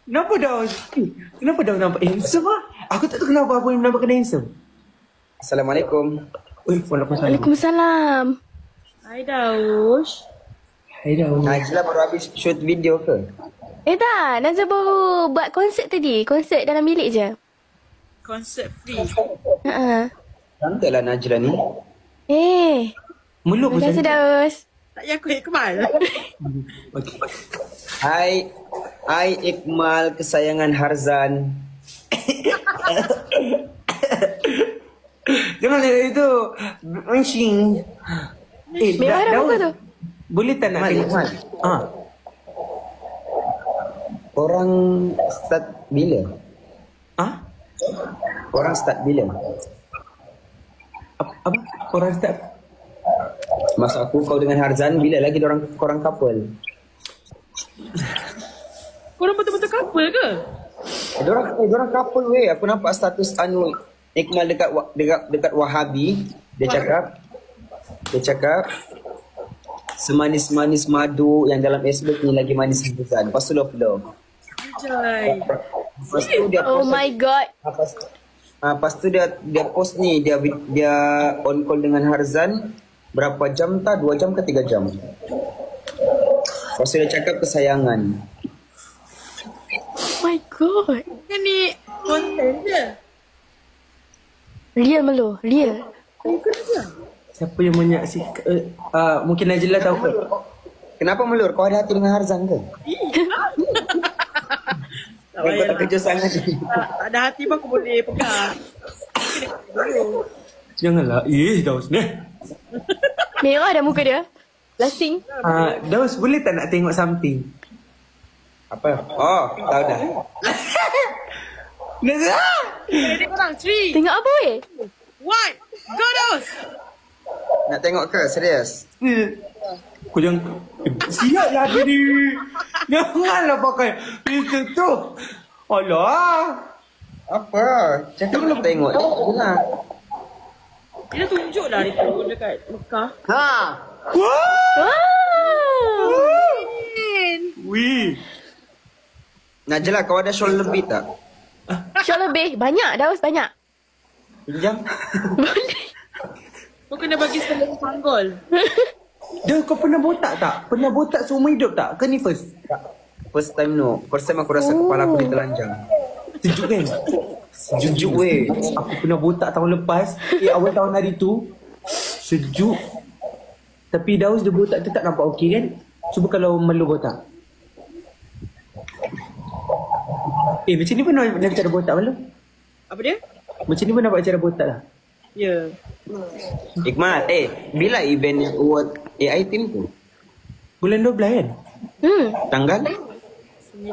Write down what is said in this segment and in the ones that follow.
Kenapa dah? Kenapa dah nampak handsome ah? Aku tak tahu kenapa aku nampak kena handsome. Assalamualaikum. Waalaikumsalam. Waalaikumsalam. Hai Daus. Hai dah. Najla baru habis shoot video ke? Tak, Nazra baru buat konsert tadi. Konsert dalam bilik je. Konsert free. Ha. Cantik lah Najla ni. Meluk Terima kasih Daus. Tak payah aku Iqmal. Okey. Hai Iqmal kesayangan Harzan. Jangan itu mancing. Merah dah muka tu. Boleh tak nak tengok? Iqmal. Korang start bila? Korang start bila? Apa? Korang start? Maksud aku kau dengan Harzan bila lagi korang couple? Korang betul-betul couple ke? Diorang couple weh. Aku nampak status Iqmal dekat Wahabi. Dia cakap semanis-manis madu yang dalam Facebook ni lagi manis Harzan. Lepas tu love. Anjay. Lepas tu dia Oh post, my god. lepas tu dia post ni dia on call dengan Harzan berapa jam tak? 2 jam ke 3 jam. Lepas tu dia cakap kesayangan. Oh my god. Kan ni konten je. Real Melo, real. Siapa yang menyaksikan? Mungkin Najla tahu ke? Kenapa melur? Kau ada hati dengan Harzan ke? Tak Kau payah tak kerja sangat. tak ada hati pun aku boleh pegang. Janganlah. Daus ni. Merah dah muka dia. Lasting. Daus, boleh tak nak tengok something? Apa? Oh, tahu dah. Najla! Ready korang? 3, Tengok apa weh? 1, go Daus! Nak tengok ke? Serius? Kau jangan siap lah dia ni. Janganlah pakai filter tu. Alah. Apa? Cakap nak tengok. Nah. Dia dah tunjuk lah dia tu dekat Mekah. Wow. Wih. Najla, kau ada shawl lebih tak? Syok lebih. Banyak Daus, banyak. Pinjam? Boleh. Kau kena bagi setengah panggol. Dah, kau pernah botak tak? Pernah botak seumur hidup tak? Ke ni first? First time no. First time aku rasa kepala aku ditelanjang. Sejuk kan? Sejuk weh. Aku pernah botak tahun lepas. Awal tahun hari tu. Sejuk. Tapi Daus dia botak tu tak nampak okey kan? Cuba kalau Melu botak. Macam ni pun nampak cara botak Melu. Apa dia? Macam ni pun nampak cara botak lah. Ya. Iqmal, bila event award AI team tu? Bulan 12 kan? Tanggal?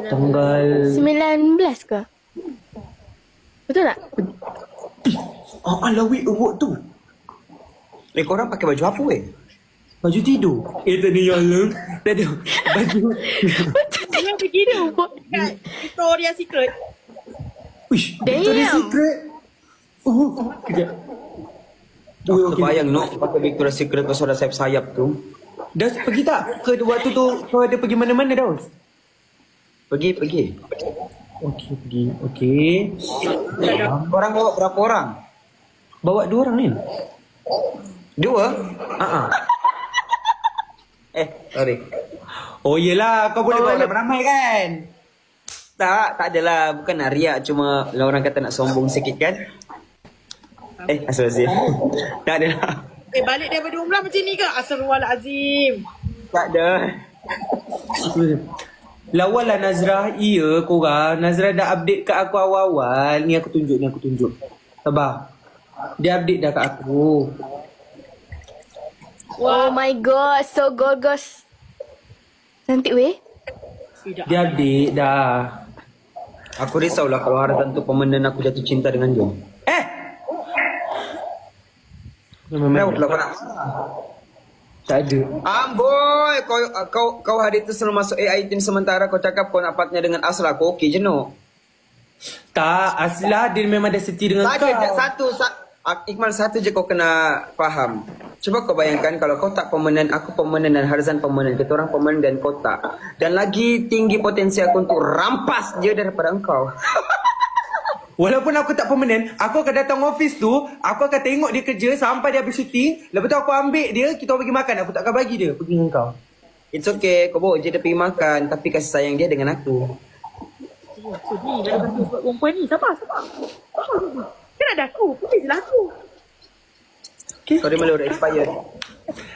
Tanggal 19 ke? Betul tak? alah wait, award tu. Korang pakai baju apa weh? Baju tidur. Tak ada yang lain. Tak ada. Baju. Yang begini dekat Victoria's Secret. Wish. Damn. Victoria's Secret. Kejap. Aku terbayang no pakai Victoria's Secret pasal ada sayap-sayap tu. Dah pergi tak? Ke waktu tu kau ada pergi mana-mana Daus? Pergi. Okey, pergi. Okey. Korang bawa berapa orang? Bawa 2 orang ni. 2? Sorry. Oh yelah, kau boleh bawa ramai-ramai kan? Tak adalah. Bukan nak riak. Cuma orang kata nak sombong sikit kan? Astagfirullahaladzim. Tak adalah. Balik daripada umrah macam ni ke? Astagfirullahalazim. Tak ada. Lawan lah Nazrah. Ya korang. Nazrah dah update kat aku awal-awal. Ni aku tunjuk. Sabar. Dia update dah kat aku. Oh my god, so gorgeous. Cantik weh. Dia update dah. Aku risaulah kalau Harzan tu pemenang aku jatuh cinta dengan dia. Kenapa pula kau nak? Tak ada. Amboi, kau hari tu selalu masuk AI team sementara kau cakap kau nak partner dengan Asla. Kau okey je no? Tak, Aslah dia memang dah setia dengan Tak kau. ada Iqmal, satu je kau kena faham. Cuba kau bayangkan kalau kau tak permanent, aku permanent dan Harzan permanent. Kita orang permanent dan kau tak. Dan lagi tinggi potensi aku untuk rampas dia daripada engkau. Walaupun aku tak permanent, aku akan datang office tu, aku akan tengok dia kerja sampai dia habis syuting. Lepas tu aku ambil dia, kita orang pergi makan. Aku tak akan bagi dia pergi dengan kau. It's okay, kau bawa je dia pergi makan. Tapi kasih sayang dia dengan aku. Apa ni? Kalau kata buat perempuan ni. Sabar. Kan ada aku. Please lah aku. Sorry Melo, dah expired.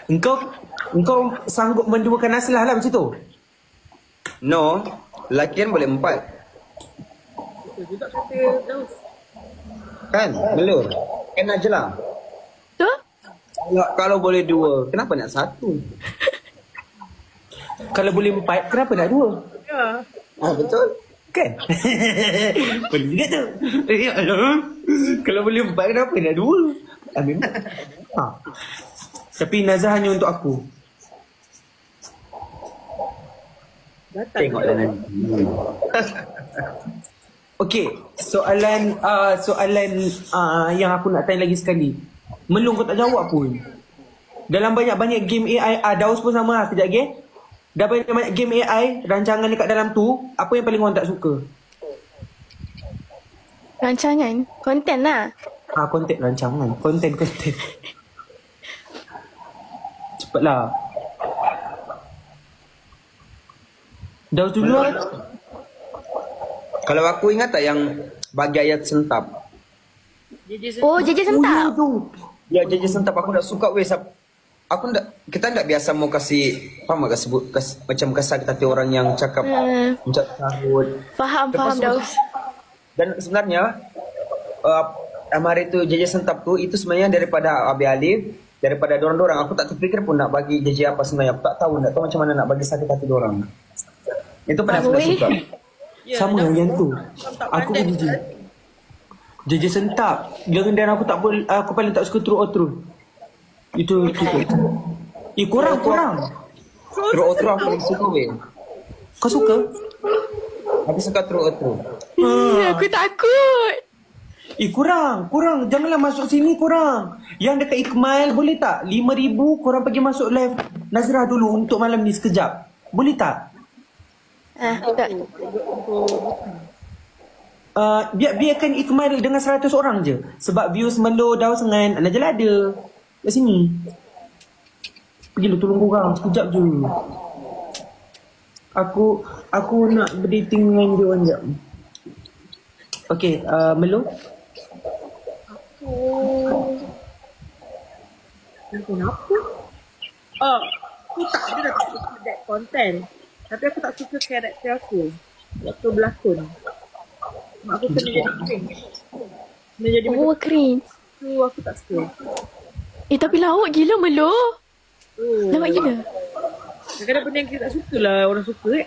Engkau sanggup menduakan Naslah lah macam tu? No, lakian boleh 4. Betul juga kata Daus. Kan, Melo? Kena je lah. Tu? Kalau boleh 2, kenapa nak 1? Kalau boleh 4, kenapa nak 2? Ya. Betul. Kan? Boleh juga tu. Ya Allah. Kalau boleh 4, kenapa nak 2? Memang. Tapi Nazah hanya untuk aku. Datang. Tengoklah nanti. Okey, soalan yang aku nak tanya lagi sekali. Melung kau tak jawab pun. Dalam banyak-banyak game AI, Daus pun sama lah, kejap lagi. Dah banyak-banyak game AI, rancangan dekat dalam tu, apa yang paling orang tak suka? Rancangan? Konten lah. Konten rancangan. Konten. Cepatlah. Daus dulu lah. Kalau aku ingat tak yang bagi ayat sentap? Oh, JJ Sentap. Ya, JJ sentap aku tak suka weh. Aku kita tak biasa mau kasih, faham tak sebut macam kesal kita hati orang yang cakap macam tahun. Faham Daus. Dan sebenarnya hari tu JJ sentap tu itu sebenarnya daripada Abi Alif, daripada dorang-dorang. Aku tak terfikir pun nak bagi JJ apa sebenarnya. Aku tak tahu macam mana nak bagi sakit hati dorang. Itu pernah aku tak suka. Sama yang tu. Aku pun JJ. JJ Sentap. Dan aku paling tak suka True or True. Itu. Kurang. True or True aku paling suka weh. Kau suka? Aku suka True or True. Aku takut. Kurang. Janganlah masuk sini kurang. Yang dekat Ikmal boleh tak? 5,000 korang pergi masuk live Nazrah dulu untuk malam ni sekejap. Boleh tak? Tak. Biarkan Ikmal dengan 100 orang je. Sebab views Melo, Daus dengan Najla ada kat sini. Pergilah tolong korang sekejap je. Aku nak berdating dengan dia orang jap. Okay, Melo. Kenapa? Aku tak ada nak suka that content. Tapi aku tak suka karakter aku waktu berlakon. Mak aku kena jadi cringe. Kena jadi Cringe. tu aku tak suka. Tapi lawak gila Melo. Lawak gila. Kadang-kadang benda yang kita tak suka lah orang suka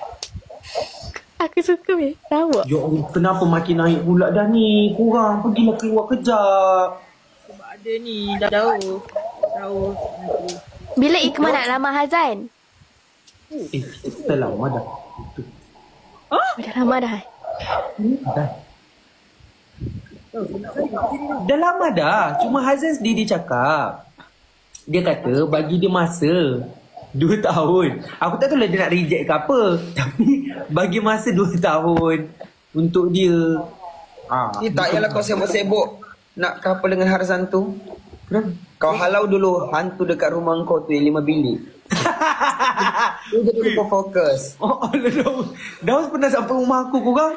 Aku suka weh. Lawak. Ya Allah, kenapa makin naik pula dah ni? Korang pergilah keluar kejap. Sebab ada ni Daus. Bila Ikmal nak lamar Hazan? Kita lama dah. Dah lama dah. Dah lama dah. Cuma Hazan sendiri cakap. Dia kata bagi dia masa 2 tahun. Aku tak tahu lah dia nak reject ke apa. Tapi bagi masa 2 tahun untuk dia. Tak payahlah kau sibuk-sibuk nak couple dengan Harzan tu. Kenapa? Kau halau dulu hantu dekat rumah kau tu yang 5 bilik. Dia jadi kau fokus. Daus pernah sampai rumah aku korang.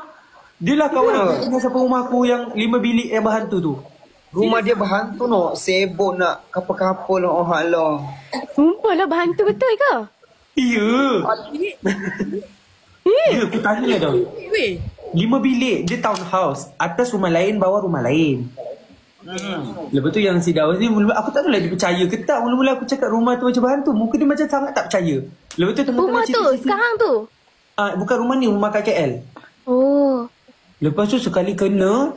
Dia lah kawan aku pernah sampai rumah aku yang 5 bilik yang berhantu tu. Rumah dia berhantu no. Sibuk nak couple-couple oh halau. Sumpah lah berhantu betul ke? Ya. Ya, aku tanya dah. 5 bilik, dia townhouse. Atas rumah lain, bawah rumah lain. Lepas tu yang si Daus ni, aku tak tahu lah dia percaya ke tak. Mula-mula aku cakap rumah tu macam hantu. Muka dia macam sangat tak percaya. Lepas tu Rumah tu, sekarang tu? Bukan rumah ni, rumah KKL. Oh. Lepas tu sekali kena,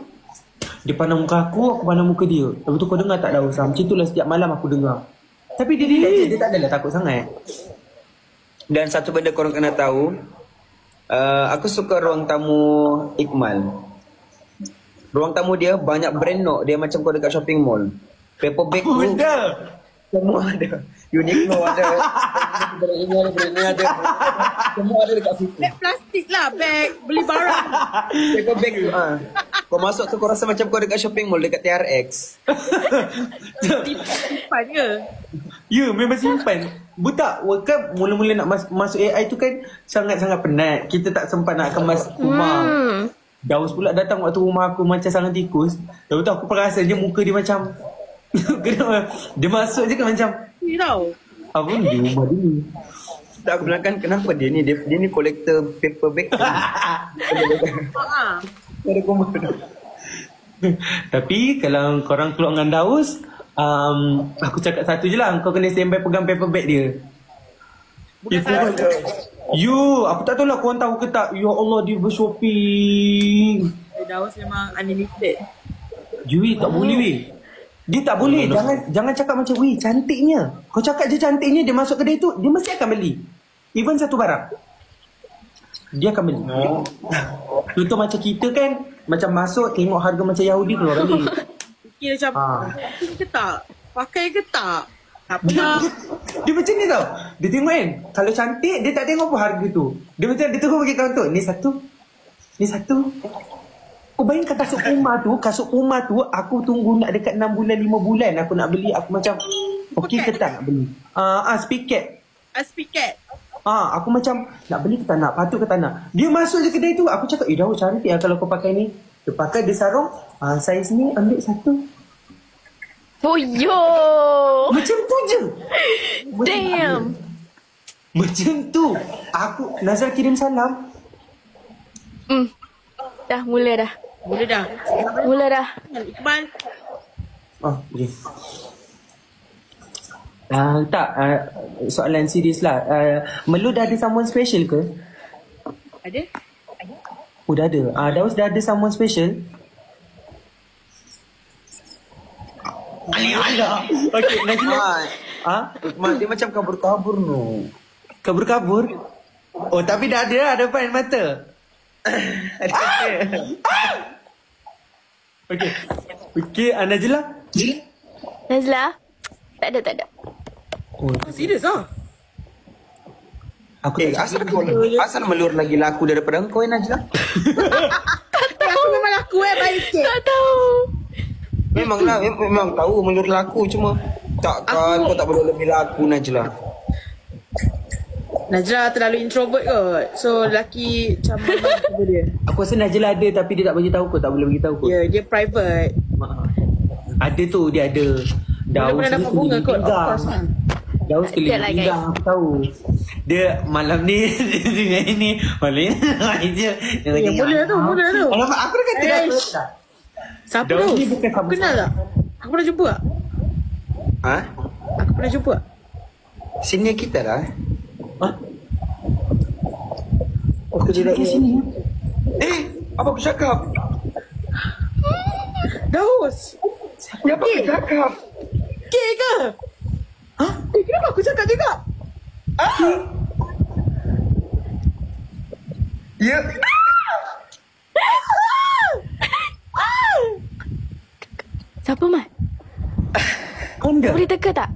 dia pandang muka aku pandang muka dia. Lepas tu kau dengar tak Daus? Macam tu lah setiap malam aku dengar. Tapi dia relax je, dia tak adalah takut sangat. Dan satu benda korang kena tahu, aku suka ruang tamu Ikmal. ruang tamu dia banyak brand nok. Dia macam kau dekat shopping mall. Paper bag tu Benda. semua ada. Uniqlo ada. Brand ini ada. Semua ada dekat situ. Beg plastik lah, beg beli barang. Paper bag tu. Kau masuk tu kau rasa macam kau dekat shopping mall dekat TRX. Simpan ke? Ya, memang simpan. Butak, kan mula-mula nak masuk AI tu kan sangat-sangat penat. Kita tak sempat nak kemas rumah. Daus pula datang waktu rumah aku macam sangat tikus. Lepas tu aku perasan je muka dia macam dia masuk je kan macam Ni tau. apa ni di rumah dia ni. Tak aku bilang kan kenapa dia ni collector paper bag. Ha. Ada kumar. Tapi kalau korang keluar dengan Daus, aku cakap satu je lah, kau kena standby pegang paper bag dia. Bukan salah. Aku tak tahu lah korang tahu ke tak. Ya Allah, dia bershopping. Daus memang unlimited. Yui, tak boleh weh. Dia tak boleh. Jangan cakap macam, weh cantiknya. Kau cakap je cantiknya, dia masuk kedai tu, dia mesti akan beli. Even satu barang, dia akan beli. Contoh macam kita kan, macam masuk tengok harga macam Yahudi keluar balik. Fikir macam, pakai ke tak? Pakai ke tak? Tak Dia, pernah. dia macam ni tau. Dia tengok kan, kalau cantik dia tak tengok apa harga tu. Dia macam dia tengok bagi kawan tu, ni satu. Ni satu. Kau bayangkan kasut Puma tu aku tunggu nak dekat 6 bulan 5 bulan aku nak beli, aku macam okey ke tak nak beli. Spiket. Aspiket. Aku macam nak beli ke tak nak, patut ke tak nak. Dia masuk je kedai tu, aku cakap, dah cantik lah kalau kau pakai ni. Dia pakai, dia sarung, saiz ni ambil satu. Oh yo. Macam tu je. Damn. Macam tu. Aku, Nazar kirim salam. Dah mula dah. Mula dah. Mula dah. Iqbal. Okay. Tak, soalan serius lah. Melu dah ada someone special ke? Ada? Oh, dah ada. Daus dah ada someone special? Alah. Okay, Najla. Ikmal dia macam kabur-kabur no. Kabur-kabur? Oh, tapi dah ada depan mata. Okay. Okay, Najla? Nazla? Tak ada. Oh, Serius lah? aku tak Asal melur lagi laku daripada engkau Najla? Aku memang laku baik sikit. Tak tahu. Memang tahu melur laku cuma takkan kau tak boleh lebih laku Najla. Najla terlalu introvert kot. So lelaki macam mana cuba dia. Aku rasa Najla ada tapi dia tak bagi tahu kot, tak boleh bagi tahu kot. Ya, dia private. Ada tu, dia ada. Daus Mana dapat bunga kot. Of course lah. Daus Sekejap lah, keliling guys. aku tahu. Dia malam ni dengan ini boleh je. Ya, boleh tu. Alamak, aku dah kata dah. Eish. Siapa Daus tu? ni bukan Aku kenal tak? Aku pernah jumpa tak? Aku pernah jumpa tak? Senior kita lah. Aku jadi kat sini. Apa aku cakap? Daus. Siapa aku cakap? Gay ke? Kenapa aku cakap juga? Ya. Siapa Mat? Kanda. Boleh teka tak?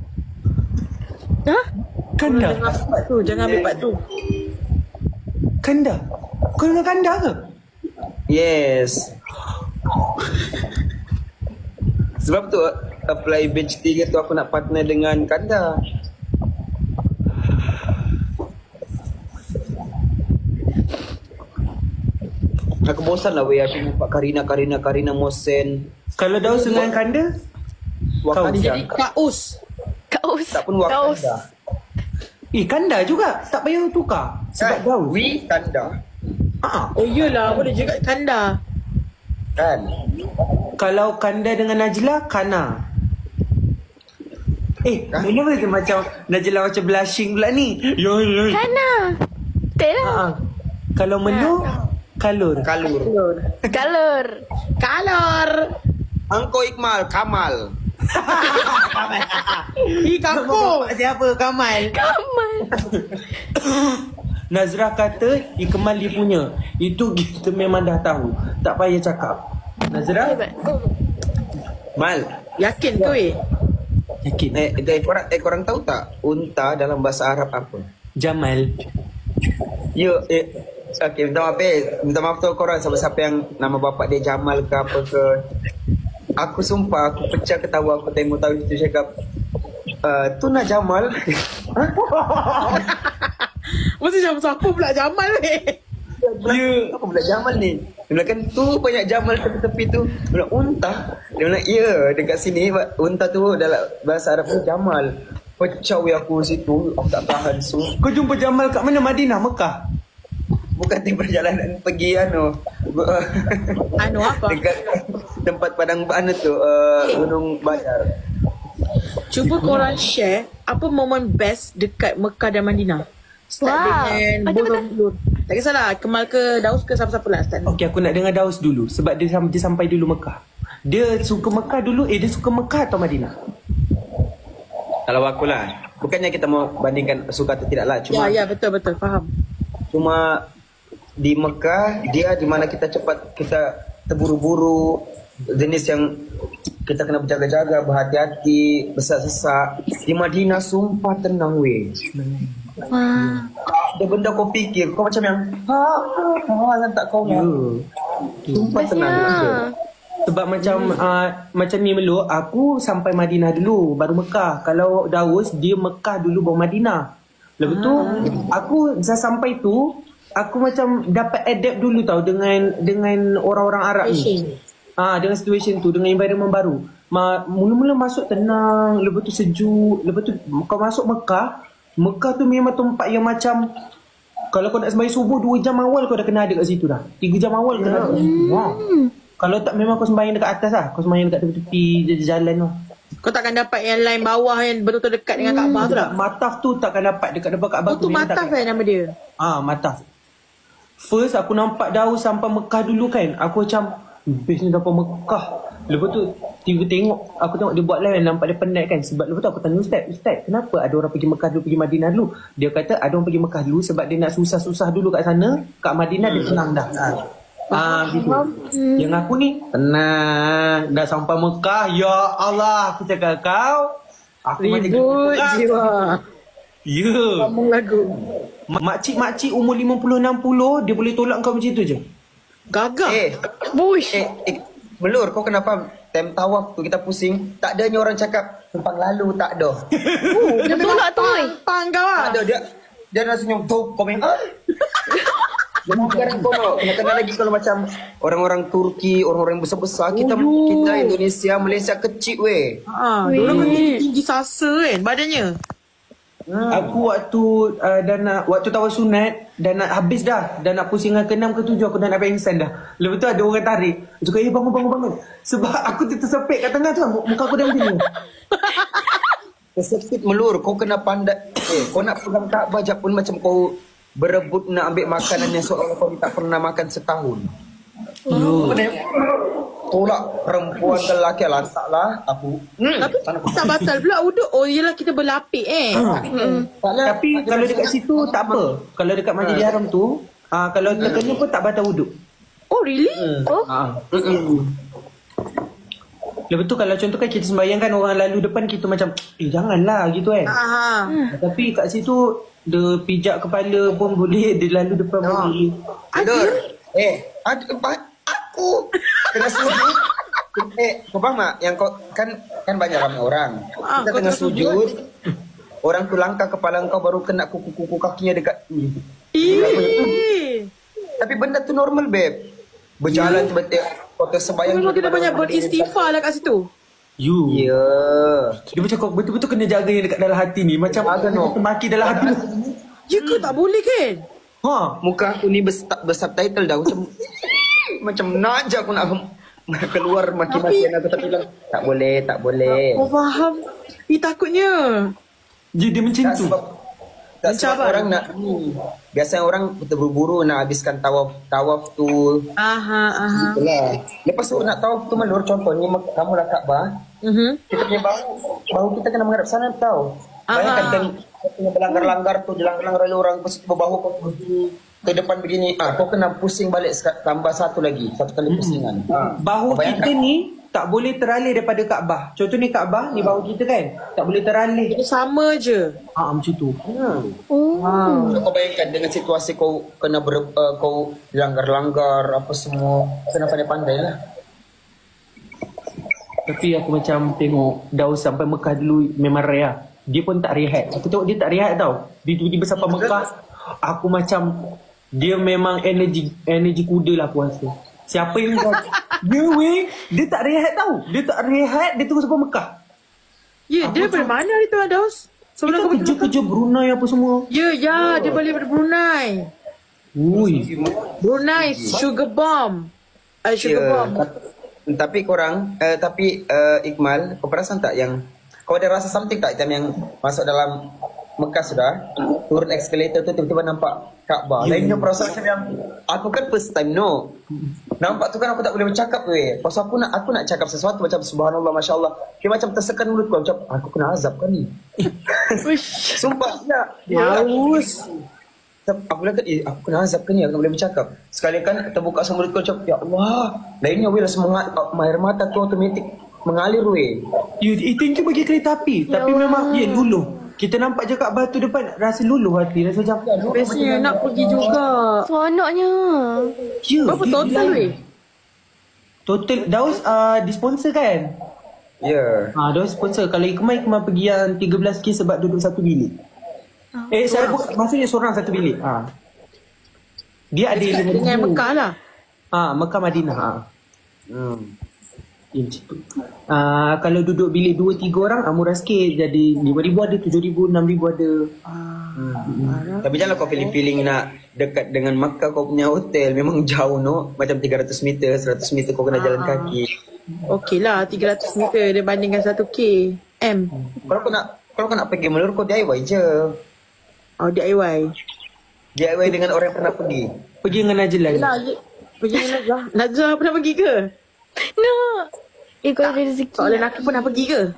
Kanda. Jangan ambil part tu. Kanda. Kau dengan Kanda ke? Yes. Sebab tu apply batch 3 tu aku nak partner dengan Kanda. Aku bosan lah weh aku nampak Karina Mosen. Kalau Daus dengan Kanda? Wakanda. Jadi Kaus. Kaus. Tak pun Wakanda. Kanda juga. Tak payah tukar. Sebab Daus. We Kanda. Oh iyalah, boleh juga Kanda. Kan? Kalau Kanda dengan Najla, Kana. Kenapa dia macam Najla macam blushing pula ni? Kana. Betul lah. Kalau Melu, Kalur. Kalur. Kalor. Angko Ikmal, Kamal. Kampung. Siapa? Kamal. Nazrah kata Ikmal dia punya. Itu kita memang dah tahu. Tak payah cakap. Nazra? Hebat. Mal. Yakin ke weh? Yakin. Korang tahu tak unta dalam bahasa Arab apa? Jamal. Okay, minta maaf tu korang siapa yang nama bapak dia Jamal ke apa ke. Aku sumpah aku pecah ketawa aku tengok tahu itu cakap Tuna Jamal. Mesti macam siapa pula Jamal weh? Apa pula Jamal ni? Dia bilang kan tu banyak Jamal tepi-tepi tu. Dia bilang unta. Dia bilang ya dekat sini unta tu dalam bahasa Arab tu Jamal. Pecah aku situ. Aku tak tahan. Kau jumpa Jamal kat mana? Madinah, Mekah? Bukan di perjalanan pergi Anu apa? dekat tempat padang tu Gunung Badar. Cuba korang share apa momen best dekat Mekah dan Madinah. Start Wow. dengan both of you. Tak kisahlah Kemal ke Daus ke siapa-siapa lah start. Okey, aku nak dengar Daus dulu sebab dia sampai dulu Mekah. Dia suka Mekah dulu. Dia suka Mekah atau Madinah? Kalau aku lah, bukannya kita mau bandingkan suka atau tidak lah. Ya betul faham. Cuma di Mekah dia di mana kita terburu-buru, jenis yang kita kena berjaga-jaga, berhati-hati, bersesak-sesak. Di Madinah sumpah tenang weh. Wah. Ada benda kau fikir, kau macam yang tak kau Ya. Sumpah tenang je. Bestnya. Sebab macam ni Melo, aku sampai Madinah dulu baru Mekah. Kalau Daus dia Mekah dulu baru Madinah. Lepas tu aku dah sampai tu aku macam dapat adapt dulu tau dengan orang-orang Arab ni. Dengan situation tu, dengan environment baru. Mula-mula masuk tenang, lepas tu sejuk, lepas tu kau masuk Mekah tu memang tempat yang macam kalau kau nak sembahyang subuh 2 jam awal kau dah kena ada kat situ dah. 3 jam awal kena ada. Kalau tak memang kau sembahyang dekat atas lah. Kau sembahyang dekat tepi-tepi jalan tu. Kau takkan dapat yang line bawah yang betul-betul dekat dengan Kaabah tu lah. Mataf tu takkan dapat dekat Kaabah Tu memang Mataf takkan. nama dia. Mataf. First aku nampak Daus sampai Mekah dulu kan. Aku macam best ni sampai Mekah. Lepas tu tiba aku tengok dia buat live nampak dia penat kan. Sebab lepas tu aku tanya Ustaz kenapa ada orang pergi Mekah dulu, pergi Madinah dulu? Dia kata ada orang pergi Mekah dulu sebab dia nak susah-susah dulu kat sana. Kat Madinah dia tenang dah. Gitu. Yang aku ni tenang. Dah sampai Mekah. Ya Allah, aku cakap kau. Aku Ribut jiwa. Ya. Ngomong lagu. Makcik-makcik umur 50-60 dia boleh tolak kau macam tu je. Gagah. Bush. Melur, kau kena faham. Time tawaf tu kita pusing. Tak adanya orang cakap tumpang lalu, tak ada. Dia tolak tu oi. Pang kau lah. Tak ada. Dia nak senyum tu komen. Dia nak kau kena lagi kalau macam orang-orang Turki, orang-orang besar-besar. Kita Indonesia, Malaysia kecil weh. Diorang kan tinggi sasa kan badannya. Aku waktu tawaf sunat dah nak habis dah nak pusing ke 6 ke 7 aku dah nak pengsan dah. Lepas tu ada orang tarik. Dia cakap bangun. Sebab aku tersepit kat tengah tu muka aku dah macam ni. Tersepit Melur, kau kena pandai. Kau nak pegang Kaabah pun macam kau berebut nak ambil makanan yang seolah kau tak pernah makan setahun. Tolak perempuan ke lelaki lantaklah aku. Tapi tak batal pula uduk. Oh yelah kita berlapik Tapi kalau dekat situ tak apa. Kalau dekat Masjidil Haram tu kalau terkena pun tak batal wuduk. Oh really? Lepas tu kalau contoh kan kita sembahyang kan orang lalu depan kita macam janganlah gitu kan. Tapi kat situ dia pijak kepala pun boleh, dia lalu depan boleh. Aku tengah sujud. Kau faham tak? Yang kau kan banyak ramai orang. Kita tengah sujud. Orang tu langkah kepala kau baru kena kuku-kuku kakinya dekat. Tapi benda tu normal beb. Berjalan tiba-tiba kau tersembayang. Memang kita banyak beristighfar lah kat situ. Ya. Dia macam kau betul-betul kena jaga yang dekat dalam hati ni. Macam maki dalam hati. Ya ke tak boleh kan? Muka aku ni bersubtitle dah macam nak je aku nak keluar maki-makian aku tapi bilang tak boleh. Kau faham? Takutnya. Dia macam tu. Sebab orang nak biasa orang terburu-buru nak habiskan tawaf tu. Itulah. Lepas tu nak tawaf tu Melur contohnya kamu lah Kaabah. Kita punya bahu kita kena menghadap sana tau. Bayangkan punya berlanggar-langgar tu, langgar-langgar orang lepas tu bahu kau ke depan begini, kau kena pusing balik tambah satu lagi, satu kali pusingan. Bahu kita ni tak boleh teralih daripada Kaabah. Contoh ni Kaabah, ni bahu kita kan. Tak boleh teralih. Dia sama je. Macam tu. So, kau bayangkan dengan situasi kau kena kau langgar-langgar apa semua, kena pandai-pandai lah. Tapi aku macam tengok Daus sampai Mekah dulu memang raya. Dia pun tak rehat. Aku tengok dia tak rehat tau. Dia tiba-tiba sampai Mekah, aku macam dia memang energi kuda lah aku rasa. Siapa yang dia tak rehat tau. Dia tak rehat, dia terus sampai Mekah. Ya, dia dari mana itu Daus? Sebelum kau kerja Brunei apa semua. Ya, dia balik dari Brunei. Brunei, sugar bomb. Sugar bomb. Tapi Iqmal, kau perasan tak yang kau ada rasa something tak time yang masuk dalam Mekah sudah, turun escalator tu tiba-tiba nampak Kaabah. Lainnya perasaan macam yang aku kan first time nampak tu kan aku tak boleh bercakap pasal aku nak cakap sesuatu macam subhanallah masya-Allah. Dia macam tersekan mulutku macam aku kena azab kan ni. Sumpah ya. Haus. Aku bilang aku kena azab kan ni, aku tak boleh bercakap. Sekali kan terbuka semua mulut macam ya Allah. Lainnya semangat air mata tu automatik mengalir Itu bagi kereta api. Tapi memang luluh. Kita nampak je kat batu depan, rasa luluh hati. Rasa macam bestnya nak pergi juga. Seronoknya. Berapa total Total Daus disponsor kan? Ya. Daus sponsor. Kalau Ikmal pergi yang 13K sebab duduk satu bilik. Maksudnya seorang satu bilik. Dia ada dengan Mekah lah. Mekah Madinah. Kalau duduk bilik 2-3 orang murah sikit, jadi 5,000 ada, 7,000, 6,000 ada. Tapi janganlah kau feeling nak dekat dengan Makkah kau punya hotel. Memang jauh macam 300 meter, 100 meter kau kena jalan kaki. Okey lah 300 meter dia bandingkan 1K M. Kalau kau nak pergi Melur kau DIY je. DIY dengan orang yang pernah pergi. Pergi dengan Najlah. Pergi dengan Najlah. Najlah pernah pergi ke? No. Kau ada rezeki. Soalan aku pernah pergi ke?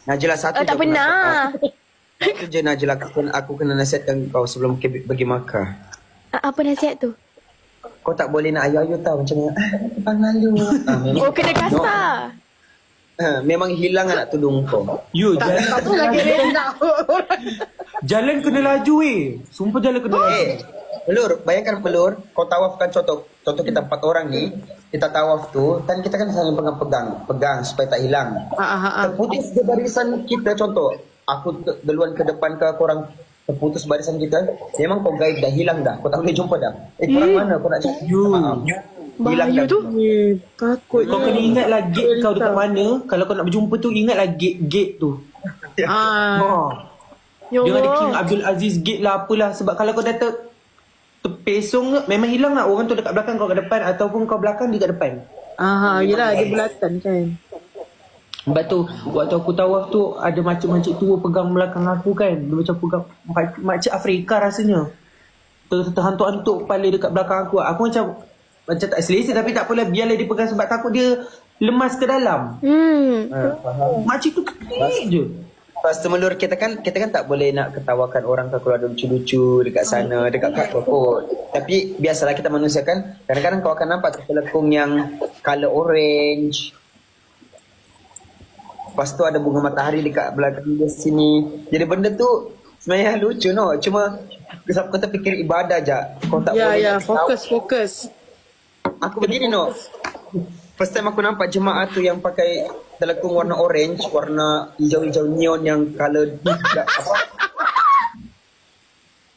Najlah satu tak pernah. Itu je Najlah aku kena nasihatkan kau sebelum pergi Makkah. Apa nasihat tu? Kau tak boleh nak ayu-ayu tau macam ni. Malu. Kena kasar. Memang hilang anak tudung kau. Satu lagi rendah. Jalan kena laju Sumpah jalan kena laju. Bayangkan Melur, kau tawafkan contoh kita 4 orang ni, kita tawaf tu, kan kita kan saling pegang supaya tak hilang. Terputus ke barisan kita contoh, aku duluan ke depan ke korang, terputus barisan kita, memang kau guide dah hilang dah, kau tak boleh jumpa dah. Korang mana kau nak cakap? Hilang dah. Takut. Kau kena ingatlah gate kau dekat mana. Kalau kau nak berjumpa tu, ingatlah gate tu. Dia ada King Abdul Aziz gate lah apalah. Sebab kalau kau dah terpesong, memang hilang lah. Orang tu dekat belakang, kau kat depan. Ataupun kau belakang, dia kat depan. Yelah dia belakang kan. Sebab tu waktu aku tawaf tu, ada makcik-makcik tua pegang belakang aku kan. Dia macam pegang makcik Afrika rasanya. Terhantuk-hantuk kepala dekat belakang aku. Aku macam tak selesa, tapi tak apalah, biarlah dia pegang sebab takut dia lemas ke dalam. Makcik tu klik je. Pas Melur kita kan tak boleh nak ketawakan orang kalau ada lucu-lucu dekat sana, dekat kat kot. Tapi biasalah kita manusia kan, kadang-kadang kau akan nampak telekung yang color orange. Lepas tu ada bunga matahari dekat belakang dia sini. Jadi benda tu sebenarnya lucu Cuma kau terfikir ibadah je. Kau tak boleh. Fokus. Aku begini First time aku nampak jemaah tu yang pakai telekung warna orange, warna hijau-hijau neon yang color apa?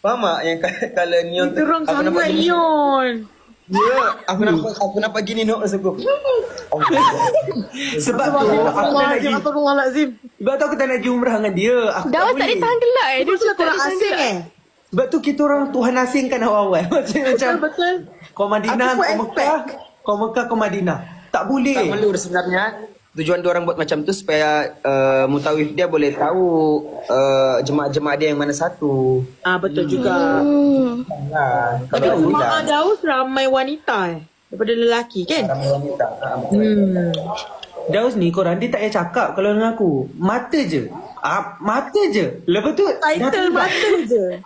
Faham tak? Yang color neon tu. Terang sangat neon. Ya, aku nampak gini maksudku. Sebab tu aku tak nak pergi umrah dengan dia. Dah tak ditahan gelak Dia tu orang asing Sebab tu kita orang Tuhan asingkan awal-awal. Macam betul. Kau Madinah, kau Mekah, kau Madinah. Tak boleh. Tak Melur sebenarnya. Tujuan diorang buat macam tu supaya mutawif dia boleh tahu jemaah-jemaah dia yang mana satu. Betul juga. Tapi jemaah Daus ramai wanita daripada lelaki kan? Ramai wanita. Daus ni korang dia tak payah cakap kalau dengan aku. Mata je. Mata je. Lepas tu title mata je.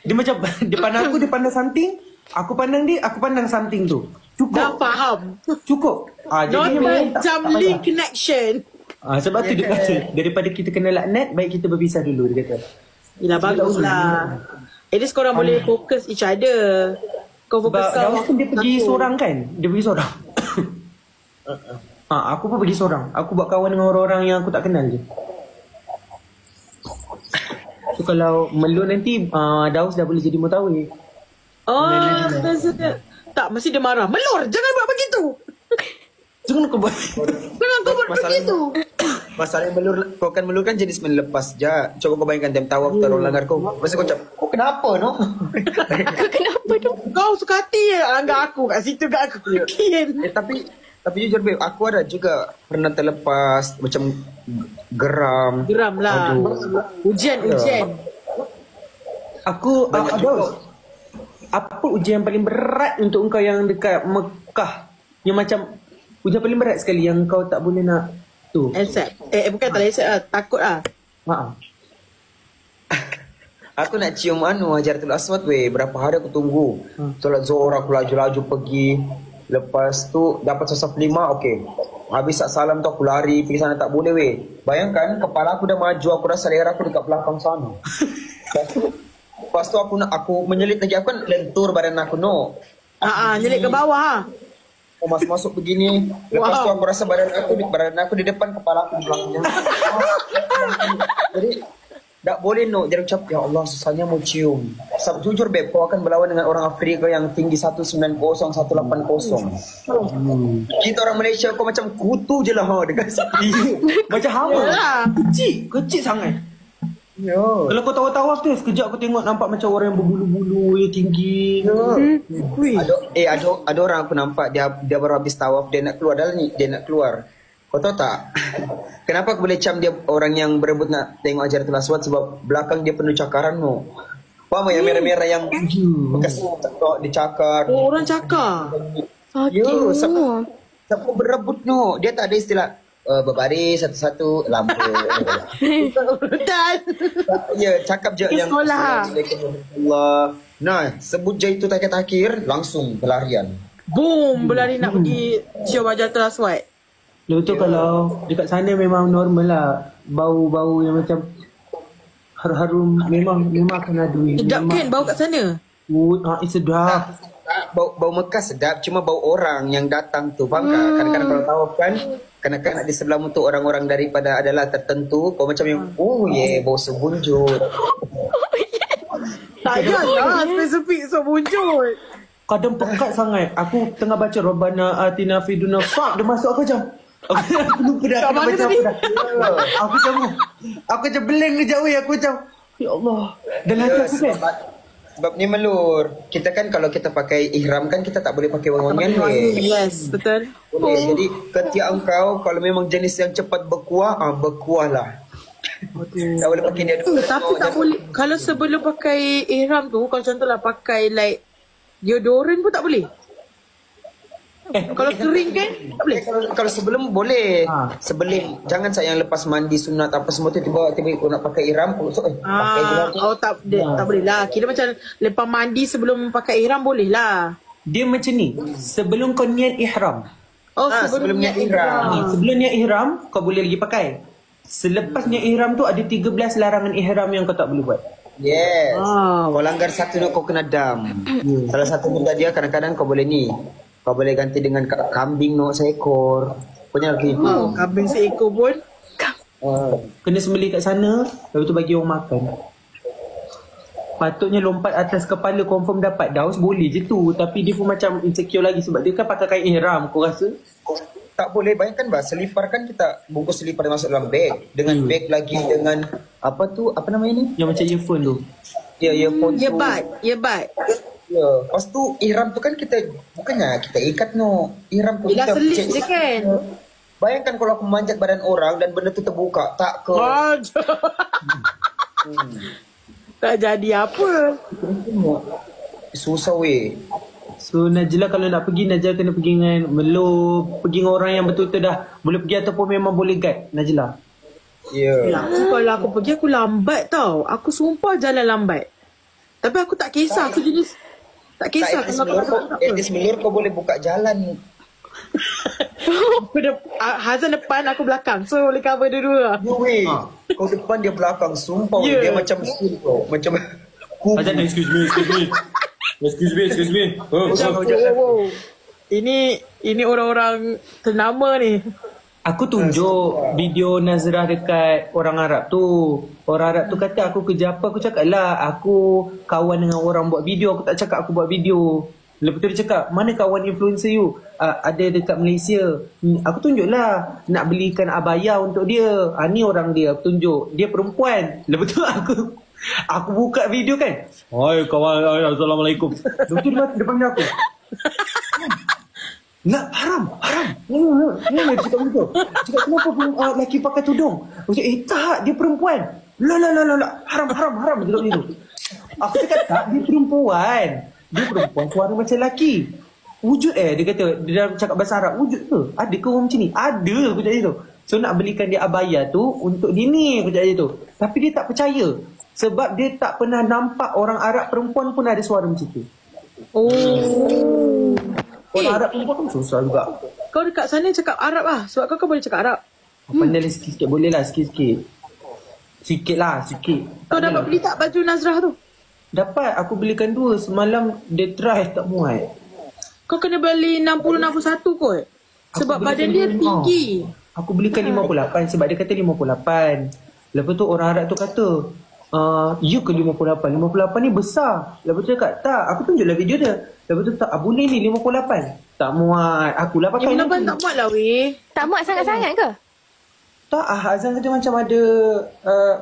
Dia macam depan aku dia pandang something, aku pandang dia, aku pandang something tu. Dah Cukup. faham. Cukup. Not Jadi memang macam link connection. sebab tu dia kata daripada kita kena laknat, baik kita berpisah dulu, dia kata. Yelah, bagus lah. At least korang boleh fokus each other. Kau Sebab fokus kau. Daus pun dia pergi Satu. seorang kan. Dia pergi seorang. Aku pun pergi seorang. Aku buat kawan dengan orang-orang yang aku tak kenal je. So kalau melun nanti Daus dah boleh jadi mutawif. Oh, maksudnya. Tak, mesti dia marah. Melur, jangan buat begitu. Jangan kau buat. Kenapa kau buat begitu? Masalah yang melur, kau kan melur kan jenis melepas je. Coba kau bayangkan time tawaf taruh langgar kau. Masa kau cakap, kau kenapa no? Kenapa tu? Kau suka hati langgar aku kat situ kat aku. Mungkin. Tapi jujur babe, aku ada juga pernah terlepas macam geram. Geram lah. Ujian. Aku Banyak Daus. Apa ujian yang paling berat untuk engkau yang dekat Mekah? Yang macam ujian paling berat sekali yang kau tak boleh nak tu. Accept. Bukan tak accept lah. Takut lah. Aku nak cium Hajaratul Aswad weh. Berapa hari aku tunggu. Solat Zuhur aku laju-laju pergi. Lepas tu dapat sasaf 5, okey. Habis sak salam tu aku lari pergi sana, tak boleh weh. Bayangkan kepala aku dah maju, aku rasa leher aku dekat belakang sana. Lepas tu aku menyelit lagi, aku kan lentur badan aku no. Nyelit ke bawah. Aku masuk begini. Lepas tu aku rasa badan aku di depan, kepala aku di belakang. Jadi tak boleh no. Dia ucap, ya Allah susahnya mau cium. Sebab jujur beb, kau akan berlawan dengan orang Afrika yang tinggi 190, 180. Kita orang Malaysia kau macam kutu je lah dekat sini. Macam hama. Kecil sangat. Yo. Kalau kau tawaf-tawaf tu, sekejap aku tengok nampak macam orang yang berbulu-bulu, yang tinggi. Ada orang aku nampak dia baru habis tawaf, dia nak keluar dalam ni, dia nak keluar. Kau tahu tak? Kenapa aku boleh cam dia orang yang berebut nak tengok Hajaratul Aswad? Sebab belakang dia penuh cakaran no. Faham yang merah-merah yang bekas dicakar. Oh, orang cakar. Yo, sebab aku berebut no. Dia tak ada istilah berbaris satu-satu lampu. Dan. Ya, cakap je yang sekolah. Allah. Nah, sebut je itu takhir langsung pelarian. Boom, berlari nak pergi cium Hajaratul Aswad. Lepas tu kalau dekat sana memang normal lah. Bau-bau yang macam harum-harum memang akan ada. Sedap kan bau kat sana? Sedap. Bau Mekah sedap, cuma bau orang yang datang tu. Faham tak? Kadang-kadang kalau tawaf kan, kadang-kadang di sebelah tu orang-orang daripada adalah tertentu. Kau macam yang, bau sebunjut. Tak payah spesifik sebunjut. Kadang pekat sangat. Aku tengah baca Rabbana Atina Fid Dunya. Fuck, dia masuk aku macam. Aku lupa dah. Aku baca apa dah. Aku macam blank kejap weh. Aku macam, ya Allah. Dan hati aku kan. Sebab ni melur. Kita kan kalau kita pakai ihram kan kita tak boleh pakai wangi-wangian weh. Yes, betul. Boleh. Jadi ketiak engkau kalau memang jenis yang cepat berkuah, berkuah lah. Tak boleh pakai dia dulu. Tapi tak boleh. Kalau sebelum pakai ihram tu, kalau contohlah pakai like deodorant pun tak boleh. Kalau kering kan tak boleh. Kalau sebelum boleh. Sebelum jangan sayang lepas mandi sunat apa semua tu tiba-tiba kau nak pakai ihram pakai ihram. Tak boleh lah. Kira macam lepas mandi sebelum pakai ihram boleh lah. Dia macam ni. Sebelum kau niat ihram. Sebelum niat ihram. Sebelum niat ihram kau boleh lagi pakai. Selepas niat ihram tu ada 13 larangan ihram yang kau tak boleh buat. Yes. Kau langgar satu kau kena dam. Salah satu benda dia kadang-kadang kau boleh ni. Kau boleh ganti dengan kambing seekor. Punya lagi itu. Kambing seekor pun. Kena sembelih kat sana, lepas tu bagi orang makan. Patutnya lompat atas kepala confirm dapat. Daus boleh je tu. Tapi dia pun macam insecure lagi sebab dia kan pakai kain ihram. Kau rasa? Tak boleh. Bayangkan selipar kan kita bungkus selipar masuk dalam beg. Dengan beg lagi dengan apa namanya ni? Yang macam earphone tu. Ya, earphone tu. Earbud. Ya, lepas tu ihram tu kan kita bukannya kita ikat no. Ihram tu Bila kita selip je kan. Bayangkan kalau aku manjat badan orang dan benda tu terbuka, tak ke. Tak jadi apa. Susah weh. So Najla kalau nak pergi, Najla kena pergi dengan Melo, pergi dengan orang yang betul-betul dah boleh pergi ataupun memang boleh guide Najla. Ya. Kalau aku pergi aku lambat tau. Aku sumpah jalan lambat. Tapi aku tak kisah. Aku jenis tak kisah. Tak, etis melur kau boleh buka jalan. Hazan depan, aku belakang. So boleh cover dua-dua. No way. Kau depan dia belakang. Sumpah Yeah. dia macam school kau. Macam Azan, excuse me. Excuse me. Wow. Ini orang-orang ternama ni. Aku tunjuk video Nazrah dekat orang Arab tu. Orang Arab tu kata aku kerja apa. Aku cakap lah aku kawan dengan orang buat video. Aku tak cakap aku buat video. Lepas tu dia cakap, mana kawan influencer you? Ada dekat Malaysia. Aku tunjuk lah. Nak belikan abaya untuk dia. Ni orang dia. Aku tunjuk. Dia perempuan. Lepas tu aku buka video kan. Hai kawan. Assalamualaikum. Lepas tu dia depan aku. Nak haram. Ni dia cakap begitu. Cakap kenapa lelaki pakai tudung? Aku cakap tak, dia perempuan. La. Haram dia cakap begitu. Aku cakap tak, dia perempuan. Dia perempuan suara macam lelaki. Wujud dia kata, dia dalam cakap bahasa Arab, wujud ke? Ada ke orang macam ni? Ada, aku cakap gitu. So nak belikan dia abaya tu untuk dia ni, aku cakap gitu. Tapi dia tak percaya. Sebab dia tak pernah nampak orang Arab perempuan pun ada suara macam tu. Orang Arab perempuan pun susah juga. Kau dekat sana cakap Arab lah. Sebab kau boleh cakap Arab. Pandai lah sikit-sikit. Boleh lah sikit-sikit. Sikit. Kau dapat beli tak baju Nazrah tu? Dapat. Aku belikan 2. Semalam dia try tak muat. Kau kena beli 60-61 kot. Sebab badan dia tinggi. Aku belikan 58 sebab dia kata 58. Lepas tu orang Arab tu kata, you ke 58? 58 ni besar. Lepas tu cakap, tak. Aku tunjuklah video dia. Lepas tu tak, boleh ni 58. Tak muat. Akulah pakai 58 tak muat lah weh. Tak muat sangat-sangat ke? Tak, Azan kata macam ada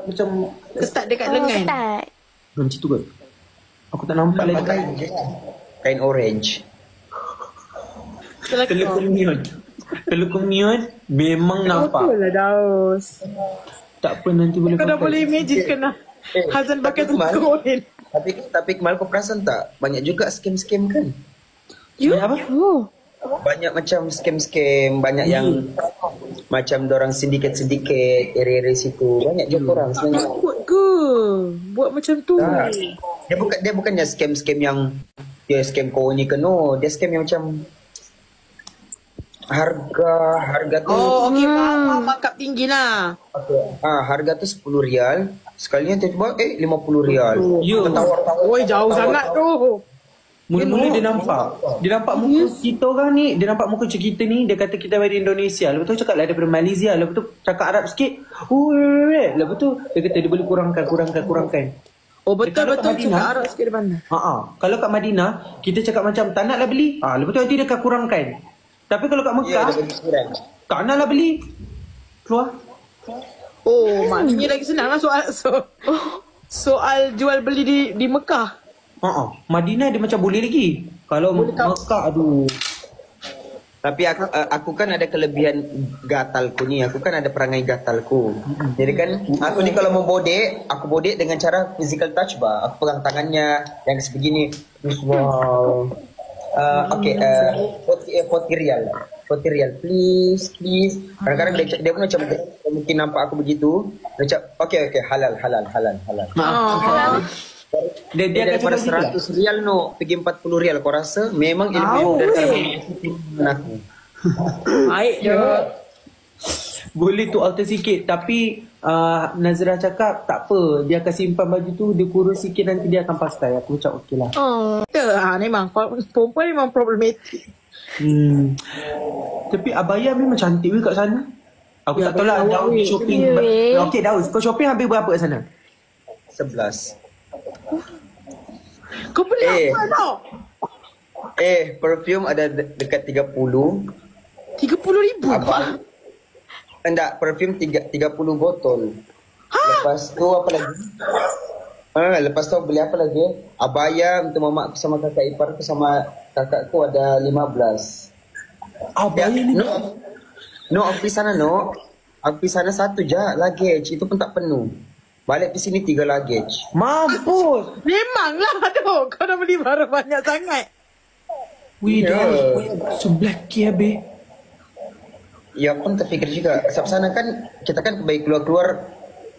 macam Ketat dekat lengan. Ketat. macam tu ke? Aku tak nampak lagi. pakai kain orange. Telekung neon memang nampak. Betul lah Daus. Tak apa nanti boleh Kau dah boleh imagine kena Hazan pakai tu koin. Tapi Kemal kau perasan tak? Banyak juga scam-scam kan? You? Apa? Oh. Banyak macam scam-scam, banyak yang macam dorang sindiket-sindiket area-area situ. Banyak juga orang sebenarnya. Takut ke? Buat macam tu. Tak. Dia bukannya scam-scam yang dia scam kau ni ke, no. Dia scam yang macam harga tu. Oh, okey, faham. Markup tinggi lah. Harga tu 10 rial. Sekalian tiba-tiba 50 rial. Ya. Tawar-tawar. Oi, jauh sangat tu. Mula-mula dia nampak. Dia nampak muka kita orang ni. Dia nampak muka macam kita ni. Dia kata kita dari Indonesia. Lepas tu cakap lah daripada Malaysia. Lepas tu cakap Arab sikit. Lepas tu dia kata dia boleh kurangkan. Oh, betul-betul Madinah, cakap Arab sikit depan. Kalau kat Madinah, kita cakap macam tak nak lah beli. Lepas tu nanti dia akan kurangkan. Tapi kalau kat Ya, Mekah, dia bagi kurang. tak nak lah beli. Keluar. Oh, maknanya lagi senang lah soal jual beli di Mekah. Madinah dia macam boleh lagi. Kalau Mekah, aduh. Tapi aku kan ada kelebihan gatalku ni. Aku kan ada perangai gatalku. Jadi kan aku ni kalau mau bodek, aku bodek dengan cara physical touch bah. Aku pegang tangannya yang sebegini. Wow. Okay, 40 rial. 40 rial, please. Kadang-kadang dia pun macam mungkin nampak aku begitu. Macam okay, halal. Dia daripada 100 rial no pergi 40 rial. Kau rasa memang ilmu dari aku. Baik je. Boleh tu alter sikit. Tapi Nazrah cakap tak apa. Dia akan simpan baju tu. Dia kurus sikit nanti dia akan pakai. Aku cakap okey lah. Memang perempuan memang problematik. Tapi abaya memang cantik juga kat sana. Aku tak tahu lah. Daud shopping. Okey Daud, kau shopping habis berapa kat sana? 11. Kau beli apa tau? Perfume ada dekat 30. 30,000? Abang. Enggak, perfume 30 botol. Lepas tu apa lagi? Lepas tu beli apa lagi? Abaya untuk mamak aku sama kakak ipar aku sama kakakku ada 15. Abaya ni? No, aku pergi sana no. Aku pergi sana 1 je luggage. Itu pun tak penuh. Balik di sini 3 luggage. Mampus. Memanglah tu. Kau dah beli barang banyak sangat. Wih, dah. Sebelah K habis. Ya pun terfikir juga. Sebab sana kan kita kan baik keluar-keluar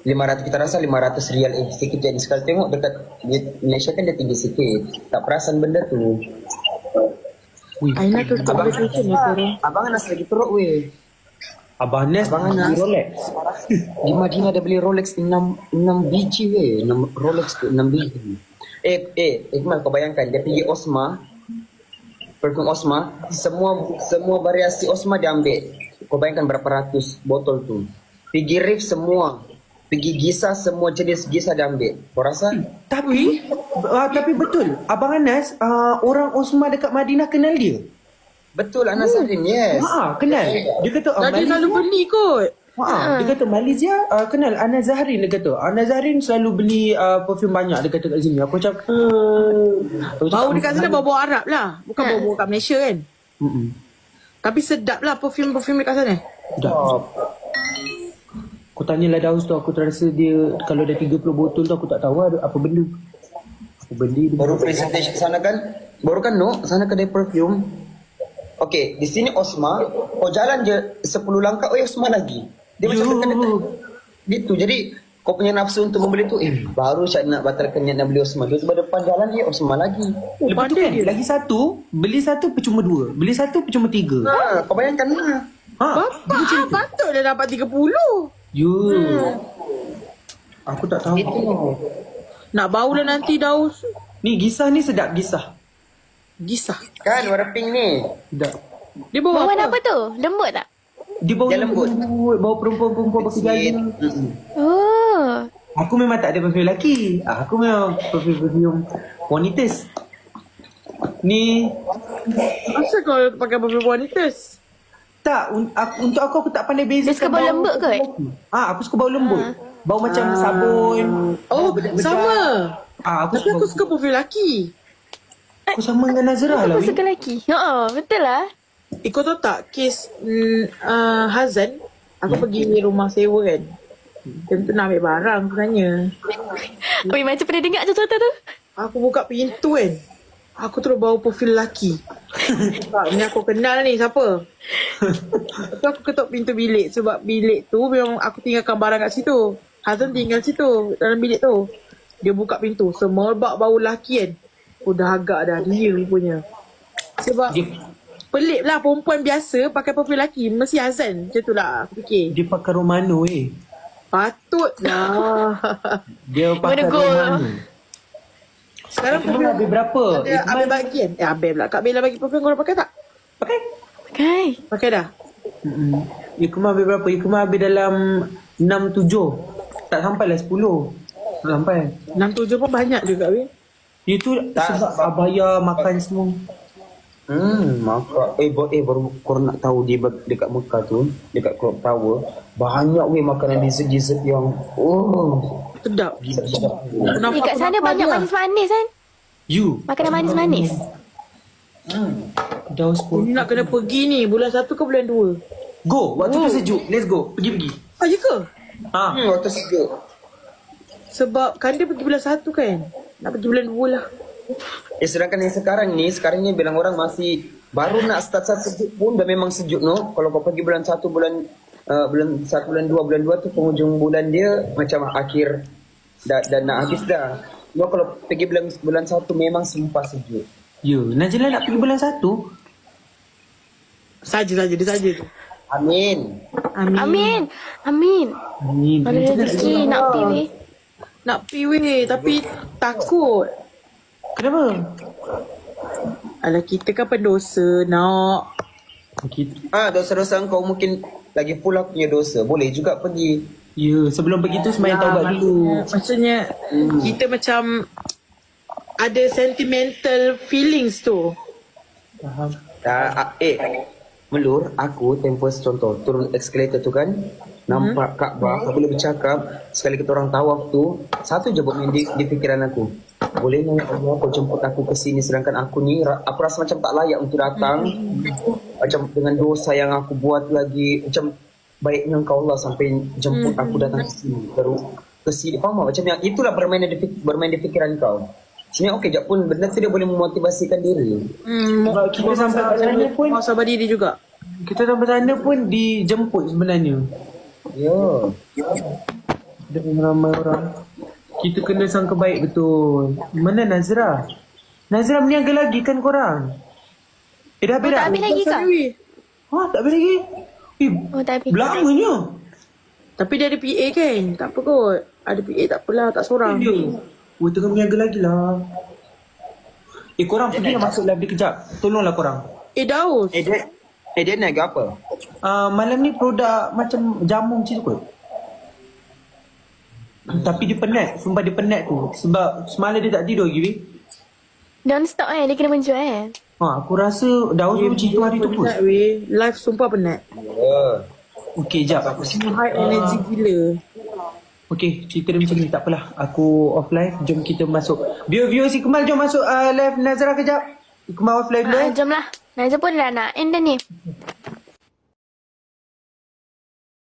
500 kita rasa 500 rial sikit jadi sekali tengok dekat di Malaysia kan dia tinggi sikit. Tak perasan benda tu. Aina tutup vacation ya korang. Abang Anas lagi teruk weh. Abang Anas beli Rolex. Di Madinah ada beli Rolex 6 biji weh. 6 Rolex tu 6 biji. Iqmal kau bayangkan dia pergi Osma. Perfume Osma, semua variasi Osma dia ambil. Kau bayangkan berapa ratus botol tu. Pergi Rif semua. Pergi Gisa semua jenis Gisa dia ambil. Kau rasa? Tapi betul. Abang Anas orang Osma dekat Madinah kenal dia. Betul Anas Sarin, yes. Kenal. Dia kata Dia selalu beli kot. dia kata Malaysia kenal Anas Zahrin. Dia kata Anas Zahrin selalu beli perfume banyak. Dia kata kat sini. Aku cakap Bau dekat sana bau Arab lah. Bukan bau kat Malaysia kan. Tapi sedap lah perfume dekat sana. Sedap. Aku tanyalah Daus tu, aku terasa dia kalau dah 30 botol tu aku tak tahu apa benda. Aku beli dia. Baru presentation sana kan. Baru kan sana kedai perfume. Okay, di sini Osma, kau jalan je 10 langkah, Osma lagi. Dia macam dekat gitu. Jadi kau punya nafsu untuk membeli tu, baru saya nak batalkan niat nak beli Osma. Tiba-tiba depan jalan dia Osma lagi. Lepas tu kan lagi satu, beli satu percuma 2, beli satu percuma 3. Kau bayangkan lah. Bapak patut dah dapat 30. Aku tak tahu. Nak bau lah nanti Daus. Ni Gisah ni sedap Gisah. Gisah. Kan warna pink ni. Sedap. Dia bau Bau apa? apa tu? Lembut tak? Dia bau Dia lembut. bau perempuan-perempuan pakai gaya. Oh. Aku memang tak ada perfume lelaki. Aku memang perfume wanitas. Ni Asal kau pakai perfume wanitas? tak untuk aku tak pandai beza. Dia suka bau lembut kot? Aku suka bau lembut. Bau macam sabun. Oh, bedak-bedak. sama. Aku Tapi aku suka perfume lelaki. Aku sama dengan Nazrah lah. Aku suka lelaki. Betul lah. Kau tahu tak kes Hazan, aku pergi rumah sewa kan. Time tu nak ambil barang sebenarnya. Oi, macam pernah dengar tu cerita tu. Aku buka pintu kan. Aku terus bau perfume lelaki. Ni aku kenal ni siapa. Lepas tu aku ketuk pintu bilik. Sebab bilik tu memang aku tinggalkan barang kat situ. Hazan tinggal situ dalam bilik tu. Dia buka pintu, semerbak bau lelaki kan. Dah agak dah dia punya. Sebab pelik lah perempuan biasa pakai perfume lelaki. Mesti Hazan. Macam tu lah aku fikir. Dia pakai Romano Patutlah. Dia pakai Menegul. Romano. Sekarang Perfume habis berapa? Habis bagi kan? Habis pula. Kak Bella bagi perfume kau dah pakai tak? Pakai. Pakai. Pakai dah? Ikuma habis berapa? Ikuma habis dalam 6-7. Tak sampai lah 10. Tak sampai. 6-7 pun banyak juga weh. Itu sebab abaya makan semua. Maka baru korang nak tahu dia dekat Mekah tu, dekat Clock Tower, banyak weh makanan dessert yang Sedap. Kat sana banyak manis-manis kan? Makanan manis-manis. Daus pun. Nak kena pergi ni bulan 1 ke bulan 2? Go, waktu tu sejuk. Let's go. Pergi. Ya ke? waktu sejuk. Sebab kan dia pergi bulan 1 kan? Nak pergi bulan 2 lah. Sedangkan yang sekarang ni bilang orang masih baru nak start sejuk pun dah memang sejuk Kalau kau pergi bulan 1 bulan 1 bulan 2 bulan 2 tu penghujung bulan dia macam akhir dah nak habis dah. Kalau pergi bulan 1 memang sumpah sejuk. Najla nak pergi bulan 1. Saja dia saja tu. Amin. Ada rezeki nak pergi weh. Nak pergi weh tapi takut. Kenapa? Alah kita kan pendosa nak. Dosa-dosa kau mungkin lagi full aku punya dosa. Boleh juga pergi. Sebelum pergi tu sembahyang taubat dulu. Maksudnya kita macam ada sentimental feelings tu. Faham. Melur, aku tempos contoh turun escalator tu kan, nampak Kaabah, aku boleh bercakap sekali kita orang tawaf tu, satu je buat main di fikiran aku. Boleh ni Allah kau jemput aku ke sini sedangkan aku ni aku rasa macam tak layak untuk datang. Macam dengan dosa yang aku buat lagi, macam baiknya engkau Allah sampai jemput aku datang ke sini, baru ke sini. Faham tak? Macam yang itulah bermain di fikiran kau. Sebenarnya okey jap pun benda tu dia boleh memotivasikan diri. Kita sampai sana pun sabar diri juga. Kita sampai sana pun dijemput sebenarnya. dengan ramai orang. Kita kena sangka baik betul. Mana Nazra? Nazra berniaga lagi kan korang? Dah habis Oh, tak dah? habis lagi ke? Weh. Tak habis lagi? Oh, tak habis. Lamanya. Tapi dia ada PA kan? Tak apa kot. Ada PA tak apalah, tak seorang. Dia. Oh, tengah berniaga lagi lah. Korang pergi lah masuk live dia kejap. Tolonglah korang. Daus. Dia naik apa? Malam ni produk macam jamu macam tu kot. Tapi dia penat. Sumpah dia penat tu. Sebab semalam dia tak tidur lagi, weh. Non-stop dia kena menjual Aku rasa Daus tu macam tu hari tu pun. Penat weh. Live sumpah penat. Okey, jap. High energy gila. Okey, cerita dia macam ni. Tak apalah. Aku off live. Jom kita masuk. View si Kemal, jom masuk live Nazra kejap. Kemal off live dulu Jom lah. Nazra pun dah nak end dah ni.